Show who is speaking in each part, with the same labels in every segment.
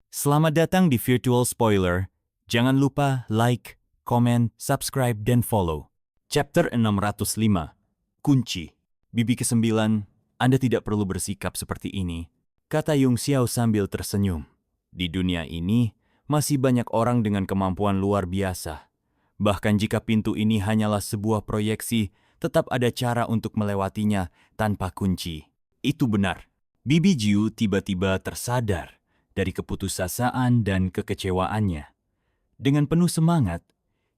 Speaker 1: Selamat datang di Virtual Spoiler. Jangan lupa like, komen, subscribe, dan follow. Chapter 605. Kunci. Bibi ke-9, Anda tidak perlu bersikap seperti ini, kata Yung Xiao sambil tersenyum. Di dunia ini, masih banyak orang dengan kemampuan luar biasa. Bahkan jika pintu ini hanyalah sebuah proyeksi, tetap ada cara untuk melewatinya tanpa kunci. Itu benar. Bibi Jiu tiba-tiba tersadar dari keputusasaan dan kekecewaannya. Dengan penuh semangat,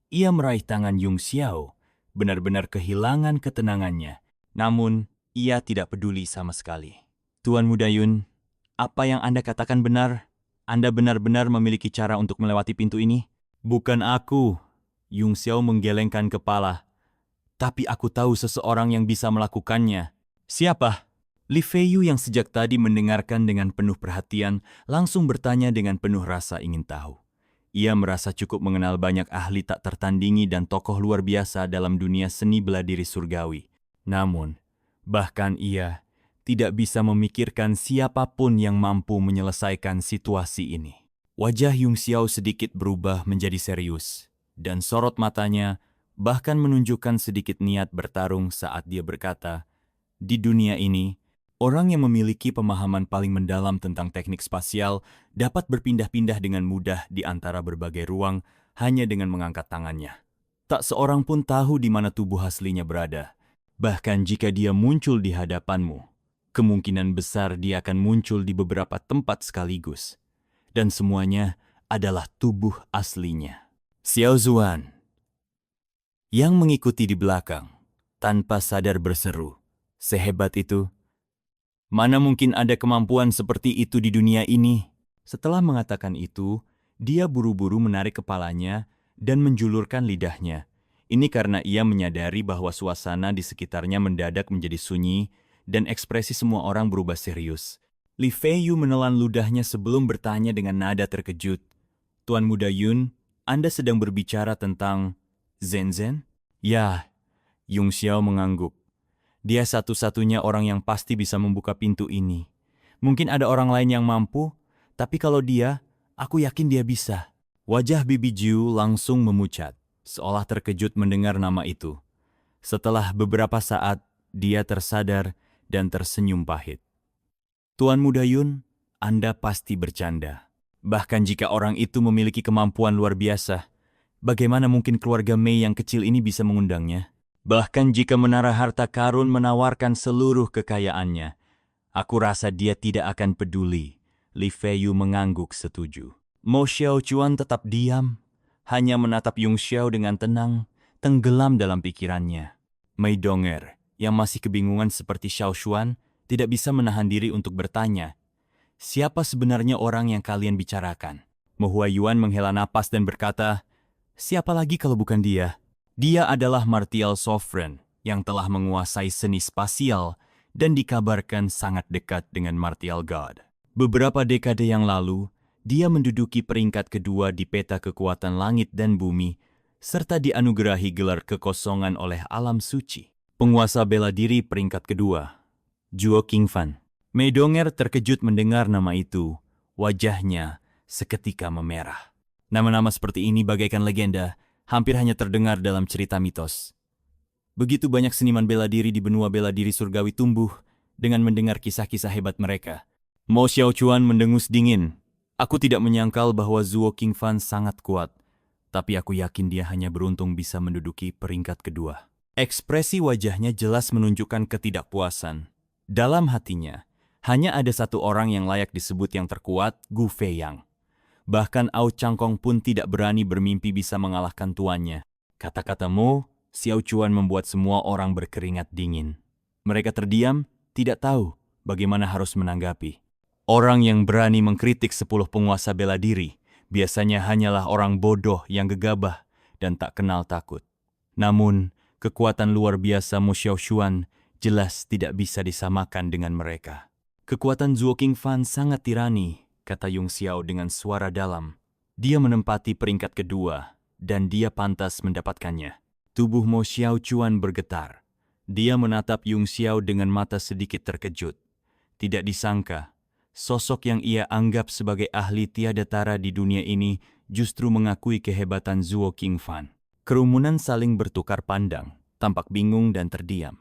Speaker 1: ia meraih tangan Yung Xiao, benar-benar kehilangan ketenangannya. Namun, ia tidak peduli sama sekali. Tuan Muda Yun, apa yang Anda katakan benar? Anda benar-benar memiliki cara untuk melewati pintu ini? Bukan aku. Yung Xiao menggelengkan kepala. Tapi aku tahu seseorang yang bisa melakukannya. Siapa? Li Feiyu yang sejak tadi mendengarkan dengan penuh perhatian langsung bertanya dengan penuh rasa ingin tahu. Ia merasa cukup mengenal banyak ahli tak tertandingi dan tokoh luar biasa dalam dunia seni bela diri surgawi. Namun, bahkan ia tidak bisa memikirkan siapapun yang mampu menyelesaikan situasi ini. Wajah Yung Xiao sedikit berubah menjadi serius, dan sorot matanya bahkan menunjukkan sedikit niat bertarung saat dia berkata, "Di dunia ini, orang yang memiliki pemahaman paling mendalam tentang teknik spasial dapat berpindah-pindah dengan mudah di antara berbagai ruang hanya dengan mengangkat tangannya. Tak seorang pun tahu di mana tubuh aslinya berada. Bahkan jika dia muncul di hadapanmu, kemungkinan besar dia akan muncul di beberapa tempat sekaligus. Dan semuanya adalah tubuh aslinya." Xiao Zuan yang mengikuti di belakang, tanpa sadar berseru, "Sehebat itu? Mana mungkin ada kemampuan seperti itu di dunia ini?" Setelah mengatakan itu, dia buru-buru menarik kepalanya dan menjulurkan lidahnya. Ini karena ia menyadari bahwa suasana di sekitarnya mendadak menjadi sunyi dan ekspresi semua orang berubah serius. Li Feiyu menelan ludahnya sebelum bertanya dengan nada terkejut, "Tuan Muda Yun, Anda sedang berbicara tentang Zhen-Zhen?" "Ya," Yung Xiao mengangguk. "Dia satu-satunya orang yang pasti bisa membuka pintu ini. Mungkin ada orang lain yang mampu, tapi kalau dia, aku yakin dia bisa." Wajah Bibi Jiu langsung memucat, seolah terkejut mendengar nama itu. Setelah beberapa saat, dia tersadar dan tersenyum pahit. "Tuan Muda Yun, Anda pasti bercanda. Bahkan jika orang itu memiliki kemampuan luar biasa, bagaimana mungkin keluarga Mei yang kecil ini bisa mengundangnya? Bahkan jika menara harta karun menawarkan seluruh kekayaannya, aku rasa dia tidak akan peduli." Li Feiyu mengangguk setuju. Mo Xiaochuan tetap diam, hanya menatap Yung Xiao dengan tenang, tenggelam dalam pikirannya. Mei Donger, yang masih kebingungan seperti Xiaochuan, tidak bisa menahan diri untuk bertanya, "Siapa sebenarnya orang yang kalian bicarakan?" Mo Huayuan menghela napas dan berkata, "Siapa lagi kalau bukan dia? Dia adalah Martial Sovereign yang telah menguasai seni spasial dan dikabarkan sangat dekat dengan Martial God. Beberapa dekade yang lalu, dia menduduki peringkat kedua di peta kekuatan langit dan bumi, serta dianugerahi gelar kekosongan oleh alam suci. Penguasa bela diri peringkat kedua, Zhuo Qingfan." Mei Donger terkejut mendengar nama itu. Wajahnya seketika memerah. Nama-nama seperti ini bagaikan legenda, hampir hanya terdengar dalam cerita mitos. Begitu banyak seniman bela diri di benua bela diri surgawi tumbuh dengan mendengar kisah-kisah hebat mereka. Mo Xiaochuan mendengus dingin. "Aku tidak menyangkal bahwa Zhuo Qingfan sangat kuat, tapi aku yakin dia hanya beruntung bisa menduduki peringkat kedua." Ekspresi wajahnya jelas menunjukkan ketidakpuasan. Dalam hatinya, hanya ada satu orang yang layak disebut yang terkuat, Gu Feiyang. Bahkan Ao Changkong pun tidak berani bermimpi bisa mengalahkan tuannya. Kata-kata Mo Xiaochuan membuat semua orang berkeringat dingin. Mereka terdiam, tidak tahu bagaimana harus menanggapi. Orang yang berani mengkritik 10 penguasa bela diri biasanya hanyalah orang bodoh yang gegabah dan tak kenal takut. Namun, kekuatan luar biasa Mo Xiaochuan jelas tidak bisa disamakan dengan mereka. "Kekuatan Zhuo Qingfan sangat tirani," kata Yung Xiao dengan suara dalam. "Dia menempati peringkat kedua, dan dia pantas mendapatkannya." Tubuh Mo Xiaochuan bergetar. Dia menatap Yung Xiao dengan mata sedikit terkejut. Tidak disangka, Sosok yang ia anggap sebagai ahli tiada tara di dunia ini justru mengakui kehebatan Zuo Qingfan. Kerumunan saling bertukar pandang, tampak bingung dan terdiam.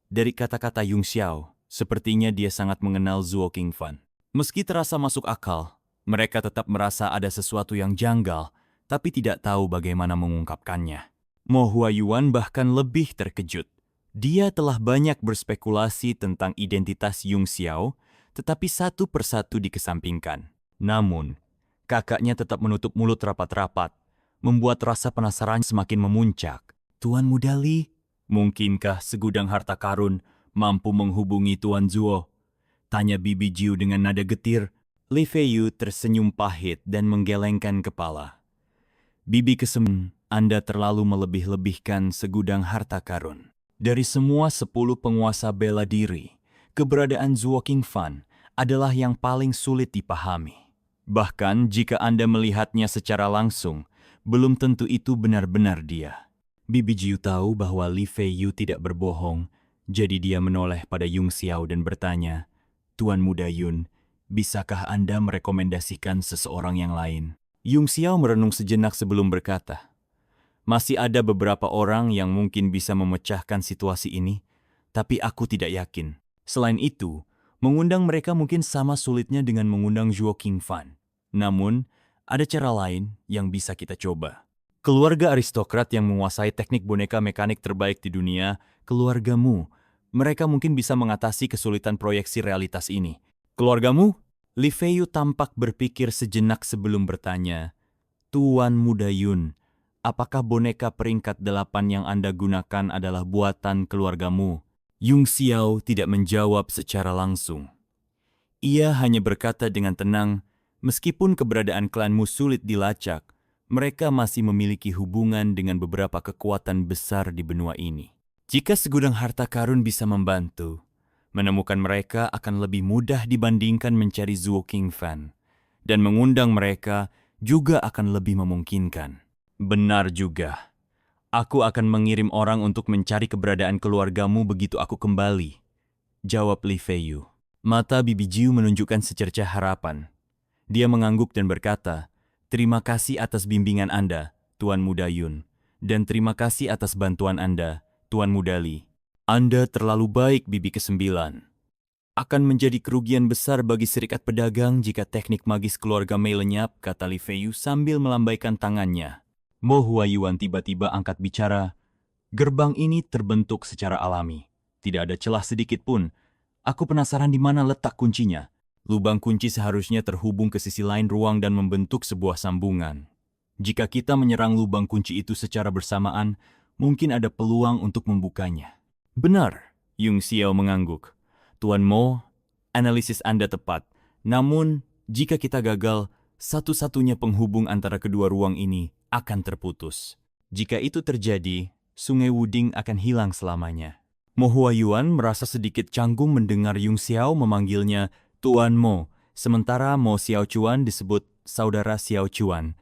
Speaker 1: Dari kata-kata Yung Xiao, sepertinya dia sangat mengenal Zuo Qingfan. Meski terasa masuk akal, mereka tetap merasa ada sesuatu yang janggal, tapi tidak tahu bagaimana mengungkapkannya. Mo Huayuan bahkan lebih terkejut. Dia telah banyak berspekulasi tentang identitas Yung Xiao, tetapi satu persatu dikesampingkan. Namun, kakaknya tetap menutup mulut rapat-rapat, membuat rasa penasaran semakin memuncak. Tuan Muda Li, mungkinkah segudang harta karun mampu menghubungi Tuan Zuo? Tanya Bibi Jiu dengan nada getir. Li Feiyu tersenyum pahit dan menggelengkan kepala. Bibi kesem, Anda terlalu melebih-lebihkan segudang harta karun. Dari semua 10 penguasa bela diri, keberadaan Zuo Qingfan adalah yang paling sulit dipahami. Bahkan jika Anda melihatnya secara langsung, belum tentu itu benar-benar dia. Bibi Jiu tahu bahwa Li Feiyu tidak berbohong, jadi dia menoleh pada Yung Xiao dan bertanya, Tuan Muda Yun, bisakah Anda merekomendasikan seseorang yang lain? Yung Xiao merenung sejenak sebelum berkata, masih ada beberapa orang yang mungkin bisa memecahkan situasi ini, tapi aku tidak yakin. Selain itu, mengundang mereka mungkin sama sulitnya dengan mengundang Zuo Qingfan. Namun, ada cara lain yang bisa kita coba. Keluarga aristokrat yang menguasai teknik boneka mekanik terbaik di dunia, keluargamu, mereka mungkin bisa mengatasi kesulitan proyeksi realitas ini. Keluargamu? Li Feiyu tampak berpikir sejenak sebelum bertanya, Tuan Muda Yun, apakah boneka peringkat 8 yang Anda gunakan adalah buatan keluargamu? Yung Xiao tidak menjawab secara langsung. Ia hanya berkata dengan tenang, meskipun keberadaan klanmu sulit dilacak, mereka masih memiliki hubungan dengan beberapa kekuatan besar di benua ini. Jika segudang harta karun bisa membantu, menemukan mereka akan lebih mudah dibandingkan mencari Zuo Qingfan, dan mengundang mereka juga akan lebih memungkinkan. Benar juga. Aku akan mengirim orang untuk mencari keberadaan keluargamu begitu aku kembali, jawab Li Feiyu. Mata Bibi Jiu menunjukkan secercah harapan. Dia mengangguk dan berkata, terima kasih atas bimbingan Anda, Tuan Muda Yun, dan terima kasih atas bantuan Anda, Tuan Muda Li. Anda terlalu baik, Bibi ke-9. Akan menjadi kerugian besar bagi serikat pedagang jika teknik magis keluarga Mei lenyap, kata Li Feiyu sambil melambaikan tangannya. Mo Huayuan tiba-tiba angkat bicara. Gerbang ini terbentuk secara alami. Tidak ada celah sedikit pun. Aku penasaran di mana letak kuncinya. Lubang kunci seharusnya terhubung ke sisi lain ruang dan membentuk sebuah sambungan. Jika kita menyerang lubang kunci itu secara bersamaan, mungkin ada peluang untuk membukanya. Benar, Yung Xiao mengangguk. Tuan Mo, analisis Anda tepat. Namun, jika kita gagal, satu-satunya penghubung antara kedua ruang ini akan terputus. Jika itu terjadi, Sungai Wuding akan hilang selamanya. Mo Huayuan merasa sedikit canggung mendengar Yung Xiao memanggilnya Tuan Mo, sementara Mo Xiao Chuan disebut Saudara Xiao Chuan.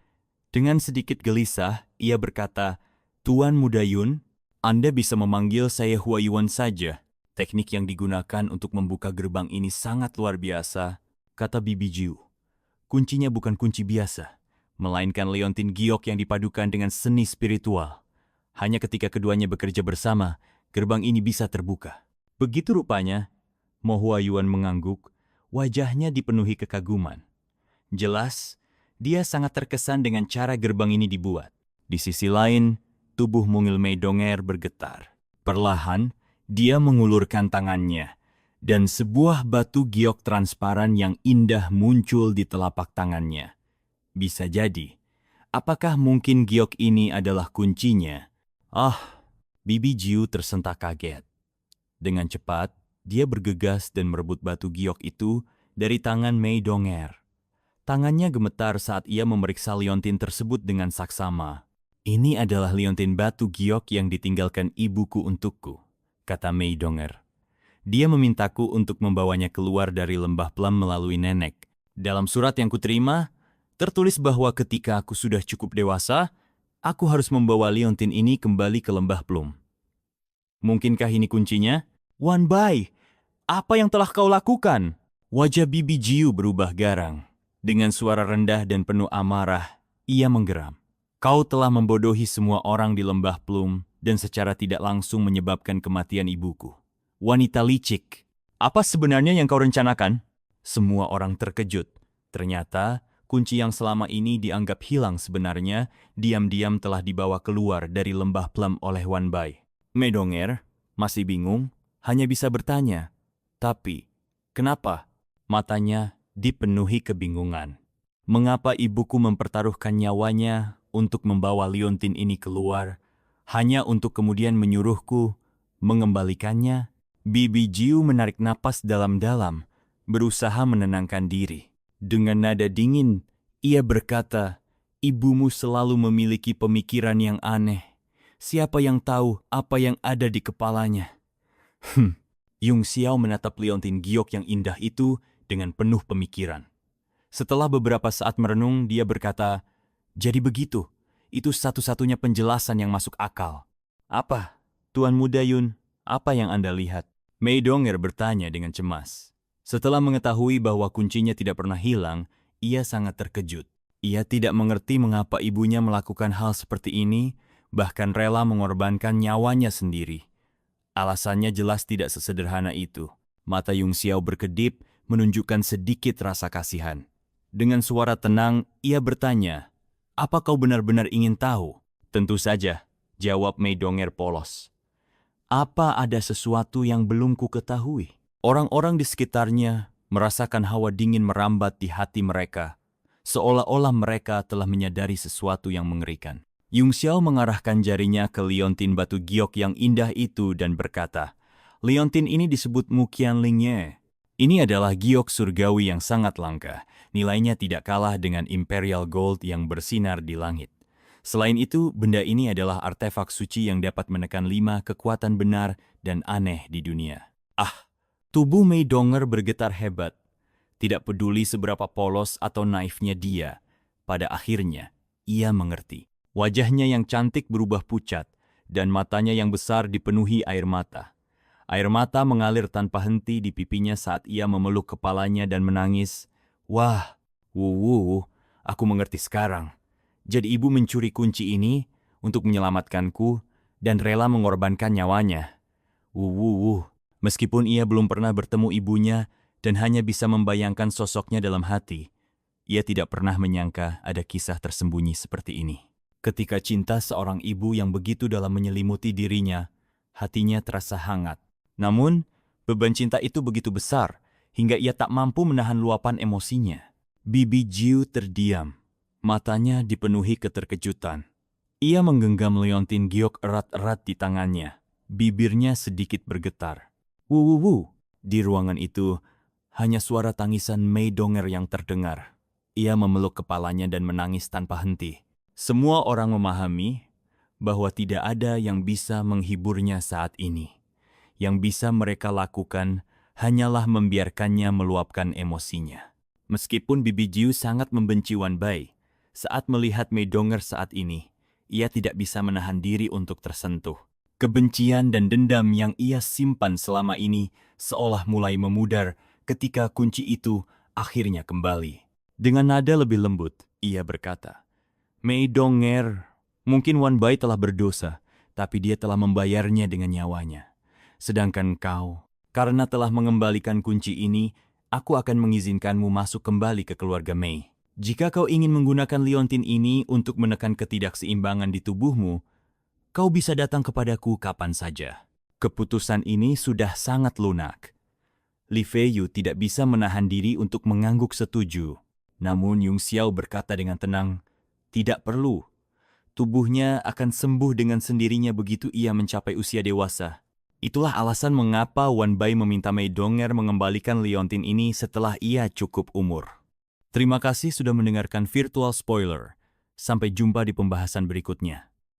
Speaker 1: Dengan sedikit gelisah, ia berkata, Tuan Muda Yun, Anda bisa memanggil saya Huayuan saja. Teknik yang digunakan untuk membuka gerbang ini sangat luar biasa, kata Bibi Jiu. Kuncinya bukan kunci biasa, melainkan leontin giok yang dipadukan dengan seni spiritual. Hanya ketika keduanya bekerja bersama, gerbang ini bisa terbuka. Begitu rupanya, Mo Huayuan mengangguk, wajahnya dipenuhi kekaguman. Jelas, dia sangat terkesan dengan cara gerbang ini dibuat. Di sisi lain, tubuh mungil Mei Donger bergetar. Perlahan, dia mengulurkan tangannya, dan sebuah batu giok transparan yang indah muncul di telapak tangannya. Bisa jadi, apakah mungkin giok ini adalah kuncinya? Bibi Jiu tersentak kaget. Dengan cepat, dia bergegas dan merebut batu giok itu dari tangan Mei Donger. Tangannya gemetar saat ia memeriksa liontin tersebut dengan saksama. Ini adalah liontin batu giok yang ditinggalkan ibuku untukku, kata Mei Donger. Dia memintaku untuk membawanya keluar dari lembah Plum melalui nenek. Dalam surat yang kuterima, tertulis bahwa ketika aku sudah cukup dewasa, aku harus membawa liontin ini kembali ke lembah Plum. Mungkinkah ini kuncinya? Wan Bai, apa yang telah kau lakukan? Wajah Bibi Jiu berubah garang. Dengan suara rendah dan penuh amarah, ia menggeram. Kau telah membodohi semua orang di lembah Plum dan secara tidak langsung menyebabkan kematian ibuku. Wanita licik, apa sebenarnya yang kau rencanakan? Semua orang terkejut. Ternyata, kunci yang selama ini dianggap hilang sebenarnya diam-diam telah dibawa keluar dari lembah Plum oleh Wan Bai. Mei Dong'er masih bingung, hanya bisa bertanya. Tapi, kenapa? Matanya dipenuhi kebingungan. Mengapa ibuku mempertaruhkan nyawanya untuk membawa liontin ini keluar, hanya untuk kemudian menyuruhku mengembalikannya? Bibi Jiu menarik napas dalam-dalam, berusaha menenangkan diri. Dengan nada dingin, ia berkata, ibumu selalu memiliki pemikiran yang aneh. Siapa yang tahu apa yang ada di kepalanya? Yung Xiao menatap liontin giok yang indah itu dengan penuh pemikiran. Setelah beberapa saat merenung, dia berkata, jadi begitu, itu satu-satunya penjelasan yang masuk akal. Apa? Tuan Muda Yun, apa yang Anda lihat? Mei Dong'er bertanya dengan cemas. Setelah mengetahui bahwa kuncinya tidak pernah hilang, ia sangat terkejut. Ia tidak mengerti mengapa ibunya melakukan hal seperti ini, bahkan rela mengorbankan nyawanya sendiri. Alasannya jelas tidak sesederhana itu. Mata Yung Xiao berkedip, menunjukkan sedikit rasa kasihan. Dengan suara tenang, ia bertanya, apa kau benar-benar ingin tahu? Tentu saja, jawab Mei Dong'er polos. Apa ada sesuatu yang belum ku ketahui? Orang-orang di sekitarnya merasakan hawa dingin merambat di hati mereka, seolah-olah mereka telah menyadari sesuatu yang mengerikan. Yung Xiao mengarahkan jarinya ke liontin batu giok yang indah itu dan berkata, liontin ini disebut Muqian Lingye. Ini adalah giok surgawi yang sangat langka. Nilainya tidak kalah dengan Imperial Gold yang bersinar di langit. Selain itu, benda ini adalah artefak suci yang dapat menekan 5 kekuatan benar dan aneh di dunia. Tubuh Mei Dong'er bergetar hebat. Tidak peduli seberapa polos atau naifnya dia, pada akhirnya ia mengerti. Wajahnya yang cantik berubah pucat, dan matanya yang besar dipenuhi air mata. Air mata mengalir tanpa henti di pipinya saat ia memeluk kepalanya dan menangis. Wah, aku mengerti sekarang. Jadi ibu mencuri kunci ini untuk menyelamatkanku dan rela mengorbankan nyawanya. Meskipun ia belum pernah bertemu ibunya dan hanya bisa membayangkan sosoknya dalam hati, ia tidak pernah menyangka ada kisah tersembunyi seperti ini. Ketika cinta seorang ibu yang begitu dalam menyelimuti dirinya, hatinya terasa hangat. Namun, beban cinta itu begitu besar, hingga ia tak mampu menahan luapan emosinya. Bibi Jiu terdiam, matanya dipenuhi keterkejutan. Ia menggenggam liontin giok erat-erat di tangannya. Bibirnya sedikit bergetar. Di ruangan itu, hanya suara tangisan Mei Dong'er yang terdengar. Ia memeluk kepalanya dan menangis tanpa henti. Semua orang memahami bahwa tidak ada yang bisa menghiburnya saat ini. Yang bisa mereka lakukan hanyalah membiarkannya meluapkan emosinya. Meskipun Bibi Jiu sangat membenci Wan Bai, saat melihat Mei Dong'er saat ini, ia tidak bisa menahan diri untuk tersentuh. Kebencian dan dendam yang ia simpan selama ini seolah mulai memudar ketika kunci itu akhirnya kembali. Dengan nada lebih lembut, ia berkata, Mei Dong'er, mungkin Wan Bai telah berdosa, tapi dia telah membayarnya dengan nyawanya. Sedangkan kau, karena telah mengembalikan kunci ini, aku akan mengizinkanmu masuk kembali ke keluarga Mei. Jika kau ingin menggunakan liontin ini untuk menekan ketidakseimbangan di tubuhmu, kau bisa datang kepadaku kapan saja. Keputusan ini sudah sangat lunak. Li Feiyu tidak bisa menahan diri untuk mengangguk setuju. Namun Yung Xiao berkata dengan tenang, tidak perlu. Tubuhnya akan sembuh dengan sendirinya begitu ia mencapai usia dewasa. Itulah alasan mengapa Wan Bai meminta Mei Dong'er mengembalikan liontin ini setelah ia cukup umur. Terima kasih sudah mendengarkan Virtual Spoiler. Sampai jumpa di pembahasan berikutnya.